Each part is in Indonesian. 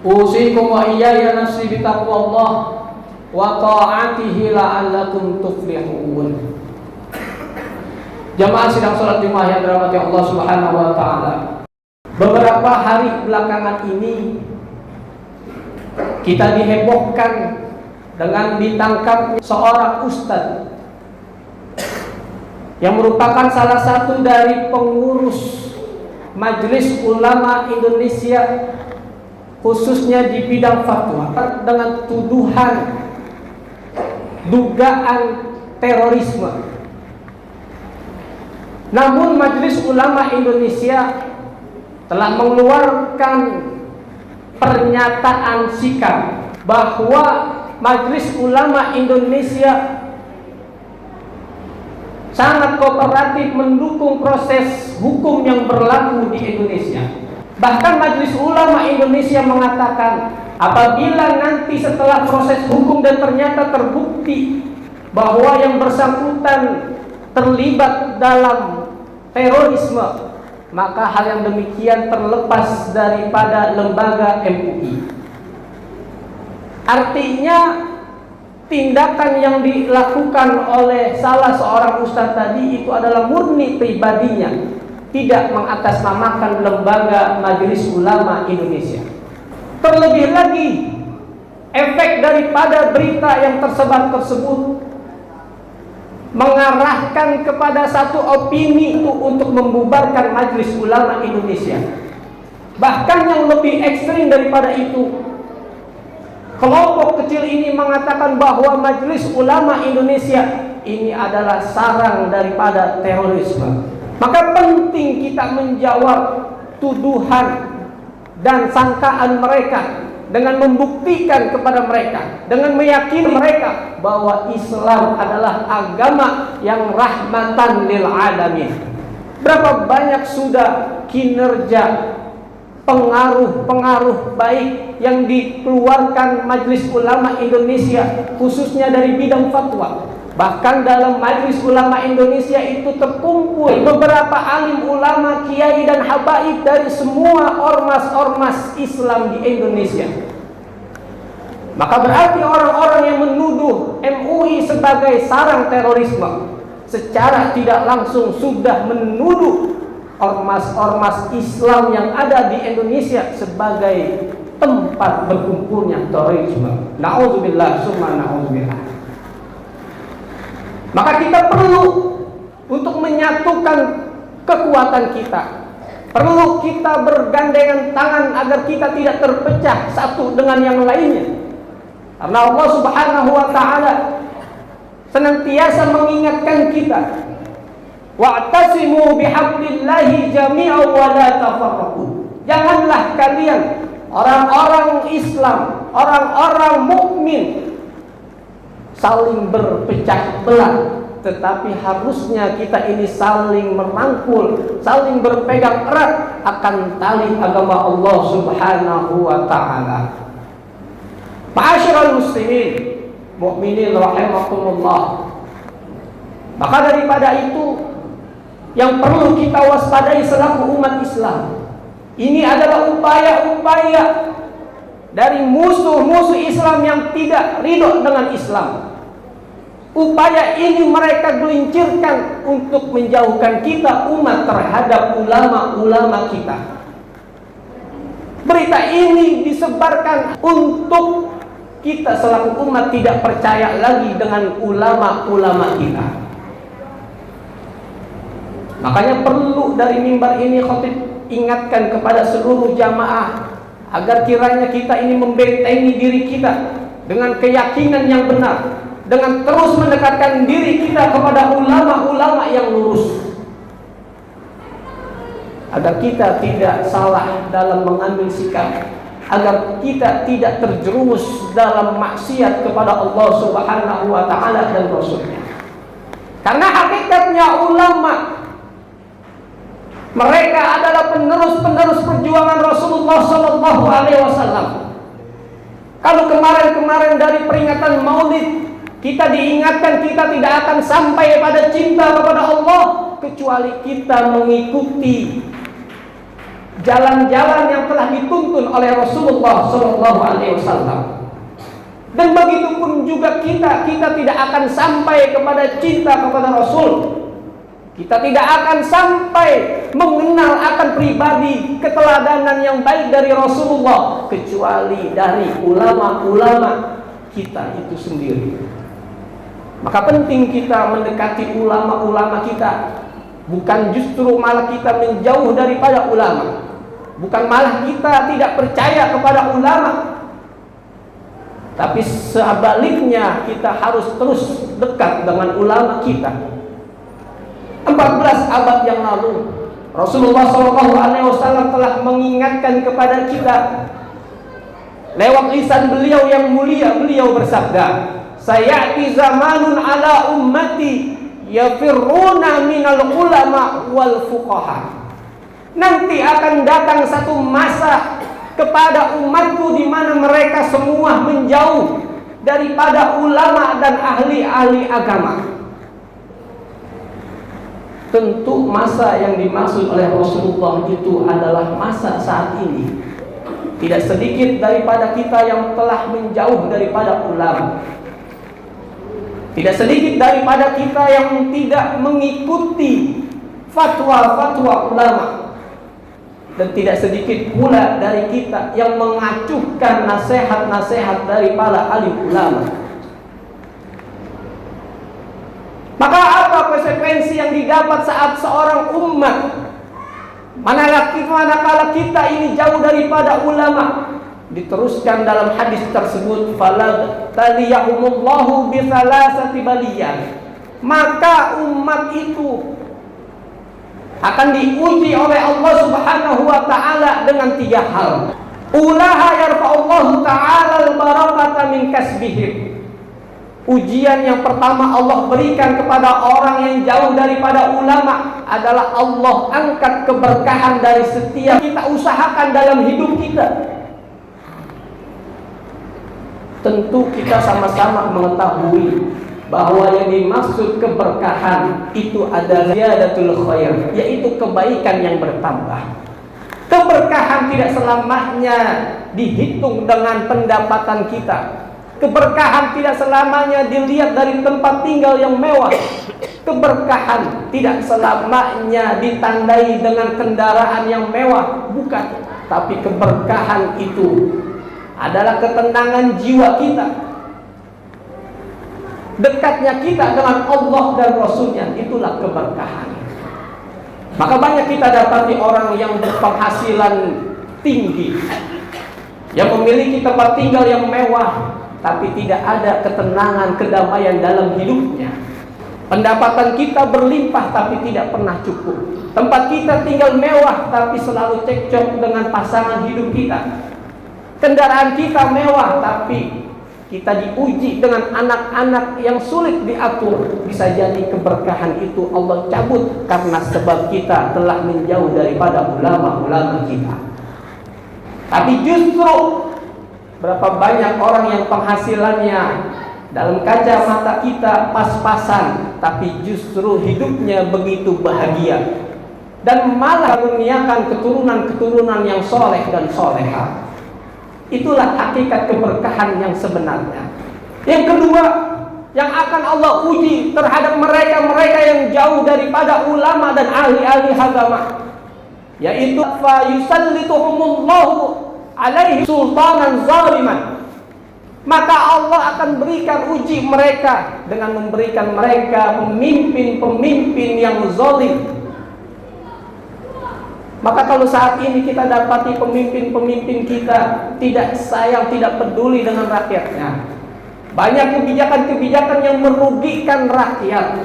Usikum wa iyaya nafsi bitaqwallah wa ta'atihi la'allakum tuflihun. Jamaah sidang salat Jumat yang dirahmati Allah Subhanahu wa taala. Beberapa hari belakangan ini kita dihebohkan dengan ditangkap seorang ustadz yang merupakan salah satu dari pengurus Majelis Ulama Indonesia, khususnya di bidang fatwa, dengan tuduhan dugaan terorisme. Namun Majelis Ulama Indonesia telah mengeluarkan pernyataan sikap bahwa Majelis Ulama Indonesia sangat kooperatif mendukung proses hukum yang berlaku di Indonesia. Bahkan Majelis Ulama Indonesia mengatakan, apabila nanti setelah proses hukum dan ternyata terbukti bahwa yang bersangkutan terlibat dalam terorisme, maka hal yang demikian terlepas daripada lembaga MUI. Artinya tindakan yang dilakukan oleh salah seorang ustadz tadi itu adalah murni pribadinya, tidak mengatasnamakan lembaga Majelis Ulama Indonesia. Terlebih lagi, efek daripada berita yang tersebar tersebut mengarahkan kepada satu opini itu untuk membubarkan Majelis Ulama Indonesia. Bahkan yang lebih ekstrim daripada itu, kelompok kecil ini mengatakan bahwa Majelis Ulama Indonesia ini adalah sarang daripada terorisme. Maka penting kita menjawab tuduhan dan sangkaan mereka dengan membuktikan kepada mereka, dengan meyakini mereka bahwa Islam adalah agama yang rahmatan lil alamin. Berapa banyak sudah kinerja pengaruh baik yang dikeluarkan Majelis Ulama Indonesia, khususnya dari bidang fatwa. Bahkan dalam Majelis Ulama Indonesia itu terkumpul beberapa alim ulama, kiai dan habaib dari semua ormas-ormas Islam di Indonesia. Maka berarti orang-orang yang menuduh MUI sebagai sarang terorisme secara tidak langsung sudah menuduh ormas-ormas Islam yang ada di Indonesia sebagai tempat berkumpulnya terorisme. Na'udzubillah summa na'udzubillah. Maka kita perlu untuk menyatukan kekuatan kita. Perlu kita bergandengan tangan agar kita tidak terpecah satu dengan yang lainnya. Karena Allah Subhanahu wa taala senantiasa mengingatkan kita, wa'tasimu bihablillahi jami'an wa la tafarraqu. Janganlah kalian orang-orang Islam, orang-orang mukmin saling berpecah belah, tetapi harusnya kita ini saling merangkul, saling berpegang erat akan tali agama Allah Subhanahu wa taala. Ma'asyiral muslimin, mukminin rahimakumullah. Maka daripada itu yang perlu kita waspadai selaku umat Islam, ini adalah upaya-upaya dari musuh-musuh Islam yang tidak ridho dengan Islam. Upaya ini mereka gelincirkan untuk menjauhkan kita umat terhadap ulama-ulama kita. Berita ini disebarkan untuk kita selaku umat tidak percaya lagi dengan ulama-ulama kita. Makanya perlu dari mimbar ini khatib ingatkan kepada seluruh jamaah agar kiranya kita ini membentengi diri kita dengan keyakinan yang benar, dengan terus mendekatkan diri kita kepada ulama-ulama yang lurus, agar kita tidak salah dalam mengambil sikap, agar kita tidak terjerumus dalam maksiat kepada Allah Subhanahu wa taala dan Rasulnya. Karena hakikatnya ulama, mereka adalah penerus-penerus perjuangan Rasulullah Sallallahu Alaihi Wasallam. Kalau kemarin-kemarin dari peringatan Maulid kita diingatkan kita tidak akan sampai pada cinta kepada Allah kecuali kita mengikuti jalan-jalan yang telah dituntun oleh Rasulullah SAW. Dan begitu pun juga kita tidak akan sampai kepada cinta kepada Rasul. Kita tidak akan sampai mengenal akan pribadi keteladanan yang baik dari Rasulullah kecuali dari ulama-ulama kita itu sendiri. Maka penting kita mendekati ulama-ulama kita, bukan justru malah kita menjauh daripada ulama, bukan malah kita tidak percaya kepada ulama, tapi sebaliknya kita harus terus dekat dengan ulama kita. 14 abad yang lalu Rasulullah SAW telah mengingatkan kepada kita lewat lisan beliau yang mulia. Beliau bersabda, "Sayati zamanun ala ummati yafirruna minal ulama wal fuqaha." Nanti akan datang satu masa kepada umatku di mana mereka semua menjauh daripada ulama dan ahli-ahli agama. Tentu masa yang dimaksud oleh Rasulullah itu adalah masa saat ini. Tidak sedikit daripada kita yang telah menjauh daripada ulama. Tidak sedikit daripada kita yang tidak mengikuti fatwa-fatwa ulama. Dan tidak sedikit pula dari kita yang mengacuhkan nasihat-nasihat dari para alim ulama. Maka apa konsekuensi yang didapat saat seorang umat manakala kita ini jauh daripada ulama? Diteruskan dalam hadis tersebut, "Fala taliyahumullahu bi thalathati baliyan." Maka umat itu akan diuji oleh Allah Subhanahu wa taala dengan 3 hal. Ulaha yarfa'ullahu ta'ala al-barakata min kasbihim. Ujian yang pertama Allah berikan kepada orang yang jauh daripada ulama adalah Allah angkat keberkahan dari setiap kita usahakan dalam hidup kita. Tentu kita sama-sama mengetahui bahwa yang dimaksud keberkahan itu adalah ziyadatul khair, yaitu kebaikan yang bertambah. Keberkahan tidak selamanya dihitung dengan pendapatan kita. Keberkahan tidak selamanya dilihat dari tempat tinggal yang mewah. Keberkahan tidak selamanya ditandai dengan kendaraan yang mewah, bukan. Tapi keberkahan itu adalah ketenangan jiwa kita, dekatnya kita dengan Allah dan Rasulnya, itulah keberkahan. Maka banyak kita dapati orang yang berpenghasilan tinggi, yang memiliki tempat tinggal yang mewah, tapi tidak ada ketenangan, kedamaian dalam hidupnya. Pendapatan kita berlimpah tapi tidak pernah cukup. Tempat kita tinggal mewah tapi selalu cekcok dengan pasangan hidup kita. Kendaraan kita mewah tapi kita diuji dengan anak-anak yang sulit diatur. Bisa jadi keberkahan itu Allah cabut karena sebab kita telah menjauh daripada ulama-ulama kita. Tapi justru berapa banyak orang yang penghasilannya dalam kacamata kita pas-pasan, tapi justru hidupnya begitu bahagia dan malah mengaruniakan keturunan-keturunan yang soleh dan soleha. Itulah hakikat keberkahan yang sebenarnya. Yang kedua, yang akan Allah uji terhadap mereka-mereka yang jauh daripada ulama dan ahli-ahli agama, yaitu fa yusallituhumullahu alaihi sultanan zaliman. Maka Allah akan berikan uji mereka dengan memberikan mereka pemimpin-pemimpin yang zalim. Maka kalau saat ini kita dapati pemimpin-pemimpin kita tidak sayang, tidak peduli dengan rakyatnya, banyak kebijakan-kebijakan yang merugikan rakyat,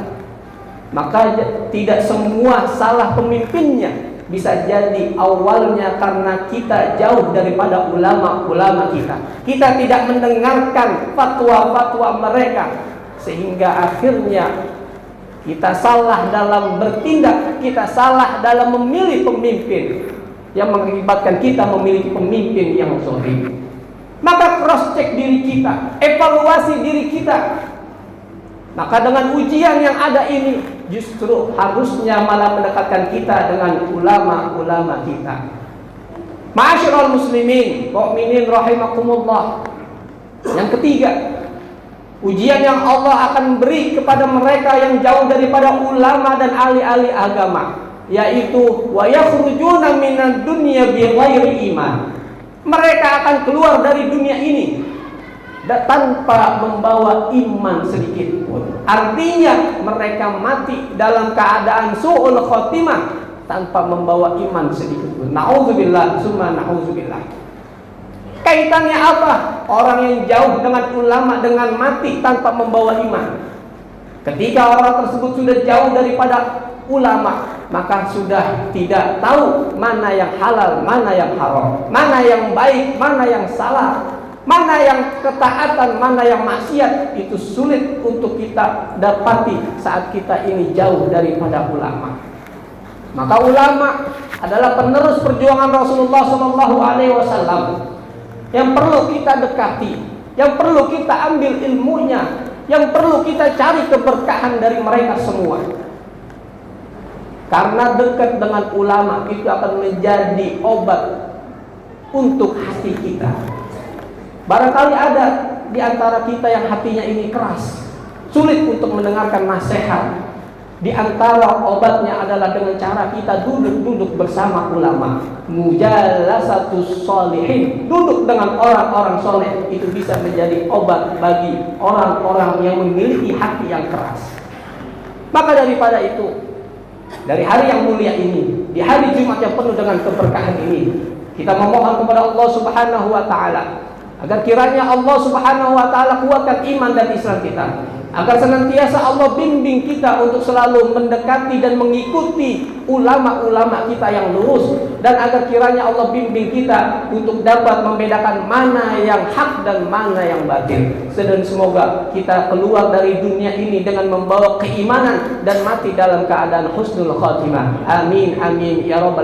maka tidak semua salah pemimpinnya. Bisa jadi awalnya karena kita jauh daripada ulama-ulama kita. Kita tidak mendengarkan fatwa-fatwa mereka, sehingga akhirnya kita salah dalam bertindak, kita salah dalam memilih pemimpin yang mengakibatkan kita memiliki pemimpin yang zalim. Maka cross check diri kita, evaluasi diri kita. Maka dengan ujian yang ada ini, justru harusnya malah mendekatkan kita dengan ulama-ulama kita. Ma'asyiral muslimin, mukminin rahimakumullah. Yang ketiga, ujian yang Allah akan beri kepada mereka yang jauh daripada ulama dan ahli-ahli agama, yaitu wa yakhrujuna minad dunya bighairi iman. Mereka akan keluar dari dunia ini tanpa membawa iman sedikit pun. Artinya mereka mati dalam keadaan su'ul khotimah tanpa membawa iman sedikit pun. Na'udzubillah, summa na'udzubillah. Kaitannya apa? Orang yang jauh dengan ulama dengan mati tanpa membawa iman. Ketika orang tersebut sudah jauh daripada ulama, maka sudah tidak tahu mana yang halal, mana yang haram, mana yang baik, mana yang salah, mana yang ketaatan, mana yang maksiat. Itu sulit untuk kita dapati saat kita ini jauh daripada ulama. Maka ulama adalah penerus perjuangan Rasulullah SAW yang perlu kita dekati, yang perlu kita ambil ilmunya, yang perlu kita cari keberkahan dari mereka semua. Karena dekat dengan ulama itu akan menjadi obat untuk hati kita. Barangkali ada di antara kita yang hatinya ini keras, sulit untuk mendengarkan nasihat. Di antara obatnya adalah dengan cara kita duduk-duduk bersama ulama. Mujalasatus sholihin, duduk dengan orang-orang soleh, itu bisa menjadi obat bagi orang-orang yang memiliki hati yang keras. Maka daripada itu, dari hari yang mulia ini, di hari Jumat yang penuh dengan keberkahan ini, kita memohon kepada Allah Subhanahu wa taala agar kiranya Allah Subhanahu wa taala kuatkan iman dan Islam kita, agar senantiasa Allah bimbing kita untuk selalu mendekati dan mengikuti ulama-ulama kita yang lurus, dan agar kiranya Allah bimbing kita untuk dapat membedakan mana yang hak dan mana yang batil. Dan semoga kita keluar dari dunia ini dengan membawa keimanan dan mati dalam keadaan husnul khatimah. Amin amin ya rabbal